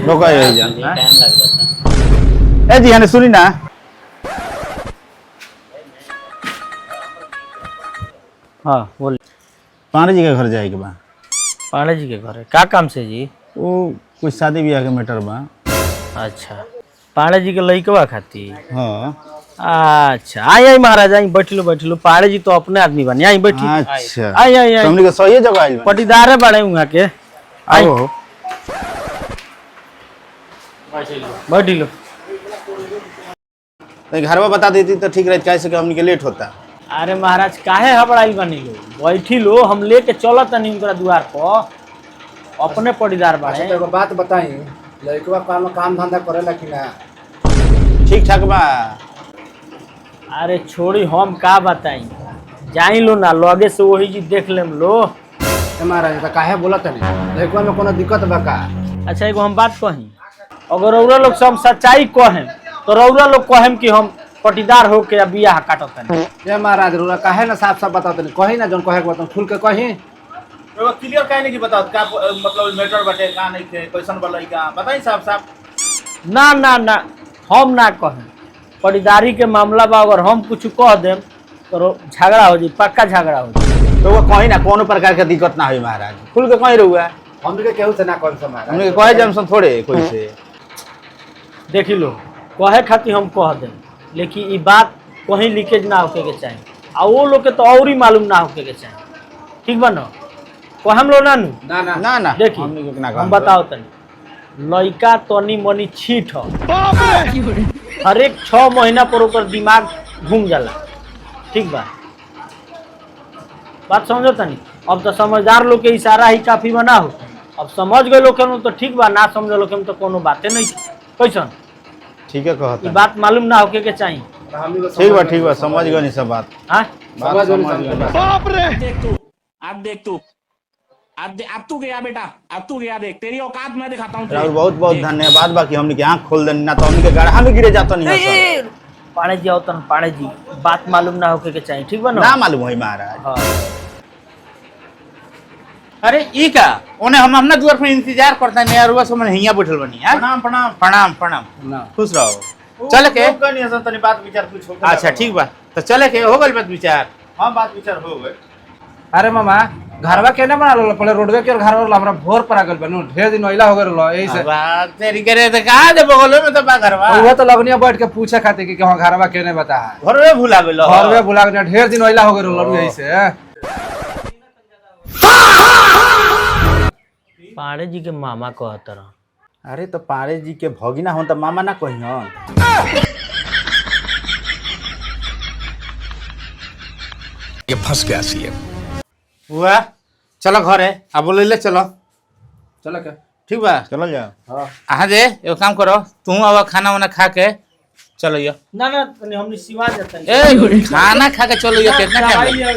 रोका यही जान टाइम लग जाता। ए जी हने सुनी ना। हाँ बोल। पांडे जी के घर जाए के बा। पांडे जी के घर है, क्या काम से जी? वो कुछ शादी ब्याह के मैटर बा। अच्छा, पांडे जी के लइकवा खाती। हाँ अच्छा, आई आई महाराज, आई बैठ लो। पांडे जी तो अपने आदमी बने, आई बैठी। अच्छा आई आई आई, तुमने के सही जगह आइल बा। पटीदार है बड़े वहाँ के। आई आओ बैठ लो। तो घरवा बता देती तो ठीक रहता, कैसे कि हमनी के लेट होता। अरे महाराज काहे हबड़ाई बनी लो, बैठी लो, हम लेके चलत तनी उनका द्वार पर, अपने पटीदार बाड़े। अच्छा तो बात बताई, लड़कवा काम धंधा करेला कि ना? ठीक ठाक बा। अरे छोड़ी, हम का बताई, जाई लो ना लगे से, वही जी देख लेम लो। महाराज तो काहे बोलत नहीं, लड़कवा में कोनो दिक्कत बा का? अच्छा एगो हम बात कही, अगर रौरा लोग सब सच्चाई कहें तो रौरा लोग कहें कि हम पटीदार हो के बियाह काटत नहीं। ये महाराज रोला काहे ना साफ साफ बताओ तनी, कही ना जौन कहे के बताओ, खुल के कही। तो क्लियर काहे नहीं कि बताओ का मतलब मैटर बटे का नहीं थे, क्वेश्चन वाला का बताई साफ साफ। ना ना ना, हम ना कहें, पटीदारी के मामला बा, अगर हम कुछ कह देम तो झगड़ा हो जाए, पक्का झगड़ा हो जाए। तो वो कहीं ना कोनो प्रकार के दिक्कत ना हुई महाराज, खुल के कहीं रहुआ। हम के केहू से ना कौन सा महाराज, हमने के कहे जमसन थोड़े कोई से। देखी लो, कहे खातिर हम कह दें, लेकिन ये बात कहीं लीकेज ना होके के चाहिए, और वो लोग के तो और ही मालूम ना होके के चाहिए, ठीक बा ना? कहम लो ना ना ना ना ना देखी हमनी के ना हम बताओ तनी, लइका तनी मनी छीट ह, हर एक 6 महीना पर ओकर दिमाग घूम जाला, ठीक बा? बात समझो तनी। अब तो समझदार लोग के इशारा ही काफी बना हो, अब समझ गए लोग तो ठीक बा, ना समझ लोग तो कोनो बातें नहीं। कैसन ठीक है ये कहता। बात मालूम ना होके के चाहिए। ठीक बा समझ गए नहीं सब बात। हाँ बात समझ गए। देख तू अब तू गया बेटा, अब तू गया, देख तेरी औकात मैं दिखाता हूँ। राहुल बहुत बहुत धन्यवाद बाकी हमने के आँख खोल देनी, ना तो हमने के गड्ढा में गिरे जाता नहीं है सब। पाड़े जी आवतन, पाड़े जी बात मालूम ना होके के चाहिए, ठीक बा ना? ना मालूम होई महाराज। हाँ। अरे ई का ओने हम अपना द्वार पर इंतजार करता है, यार रुआ समझ हिया बैठल बनी है। प्रणाम प्रणाम प्रणाम प्रणाम, ना खुश रहो। चले के नहीं हसन तनी बात विचार कुछ हो। अच्छा ठीक बा, तो चले के हो गइल बात विचार। हां बात विचार हो गए। अरे मामा घरवा केने बना लो, पहले रोडवे के घर वाला हमरा भोर पर आ गइल बनू, ढेर दिन ओइला हो गइल यही से। बात तेरी करे तो कहां दे बगल में तो बा घरवा। वो तो लगनिया बैठ के पूछे खातिर कि हां घरवा केने बता है, घर में भूला गेल। घरवे बुला के ढेर दिन ओइला हो गइल यही से। पाड़े जी के मामा कहत रहा। अरे तो पारे जी के भगिना हो तो मामा ना कहियन। ये फंस गया सी हुआ चलो घरे अब बोले ले चलो। चलो के ठीक बा चलो जाओ। हां आ दे एगो काम करो, तू अब खाना वाना खा के चलो यो। ना ना तनी हमनी सिवा जाता ए खाना खा के चलो यो, कितना टाइम है?